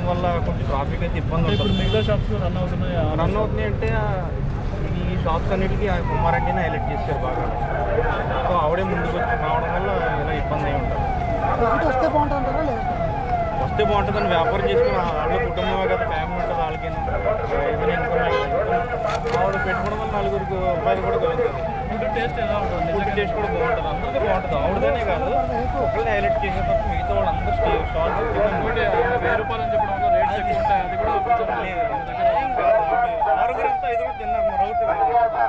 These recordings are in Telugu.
వల్ల కొంచెం ట్రాఫిక్ అయితే ఇబ్బంది ఉంటుంది. ఇప్పుడు మిగతా షాప్స్ రన్ అవుతున్నాయి అంటే ఈ షాప్స్ అన్నిటికీ కుమారెడ్డిని హైలైట్ చేశారు బాగా. సో ఆవిడే ముందుకు వచ్చి రావడం వల్ల ఇలా ఇబ్బంది అయి ఉంటుంది. వస్తే బాగుంటుంటారా లేదా? వస్తే బాగుంటుందని వ్యాపారం చేసుకుని వాళ్ళ కుటుంబమే కదా, ఫ్యామిలీ ఉంటుంది, వాళ్ళకి ఏదైనా ఇన్కమ్ ఆవిడ పెట్టుకోవడం వల్ల నలుగురికి ఉపాధి కూడా కలుగుతుంది. ఫుడ్ టేస్ట్ ఎలా ఉంటుంది? ఫుడ్ టేస్ట్ కూడా బాగుంటుంది, అందరికీ బాగుంటుంది. ఆవిడదనే కాదు, ఒకళ్ళని హైలైట్ చేసే తప్ప మిగతా వాళ్ళందరూ షార్ట్ ₹1000 అని చెప్పడం వల్ల రేట్స్ ఎక్కువ ఉంటాయి. అది కూడా ఆరుగురంతా 5 రోజులు తిన్నారు, మరి అవుతుంది.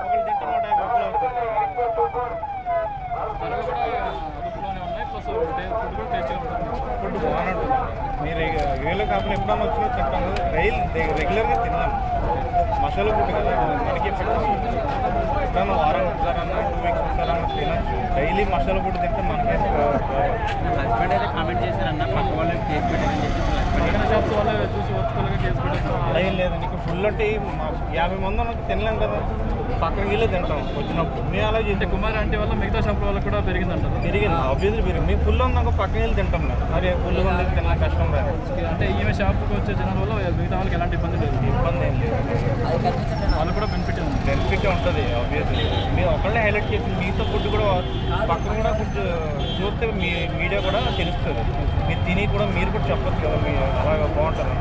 ఒకళ్ళు తింటే ₹150 అవుతుంది. ధరలు కూడా అదుపులోనే ఉన్నాయి, ప్లస్ ఫుడ్ కూడా టేస్ట్గా ఉంటుంది. ఫుడ్ బాగానే ఉంటుంది. మీరు రెగ్యులర్ కాకుండా ఎప్పుడన్నా వచ్చినా తింటాం కదా, రెగ్యులర్గా తిన్నాం. మసాలా ఫుడ్ కదా, మనకి ఎప్పుడన్నా వారం ఒకసారన్నా 2 వీక్స్ ఒకసారన్నా తినచ్చు. డైలీ మసాలా ఫుడ్ తింటే మనకే హస్బెండ్ అయితే కామెంట్ చేశారన్న పక్క వాళ్ళకి చేసి పెట్టారని చెప్పి పక్కన షాప్స్ వల్ల చూసి ఓర్చుకోలేక చేసి పెట్టారు. అలా ఏం లేదు. నీకు ఫుల్ అంటే 50 మంది ఉన్నది తినలేం కదా, పక్కన వీళ్ళే తింటాం వచ్చినప్పుడు. మేము అలా చేస్తే కుమార్ అంటే వల్ల మిగతా షాపుల వాళ్ళకి కూడా పెరిగిందంటారు. పెరిగింది, ఆబ్వియస్లీ పెరిగింది. మీకు ఫుల్ ఉన్నాక పక్కన వెళ్ళి తింటాం మేము. మరి ఫుల్గా ఉంది తిన్న కష్టం రాదు. అంటే ఈమె షాప్కి వచ్చే జనాల వల్ల మిగతా వాళ్ళకి ఎలాంటి ఇబ్బంది లేదు. ఇబ్బంది ఏం లేదు, వాళ్ళు కూడా బెనిఫిట్ ఉంది. బెనిఫిట్ ఉంటుంది ఆబ్వియస్లీ. మీరు ఒకళ్ళనే హైలైట్ చేసి మిగతా ఫుడ్ కూడా పక్కన కూడా ఫుడ్ చూస్తే మీడియా కూడా తెలుస్తుంది. మీరు తిని కూడా మీరు కూడా చెప్పచ్చు కదా, మీ అలాగే బాగుంటుంది.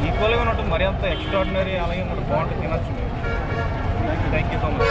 ఈక్వల్గా ఉంటుంది, మరి అంత ఎక్స్ట్రాడినరీ అలాగే ఉంటుంది, బాగుంటుంది, తినచ్చు. Thank you so much.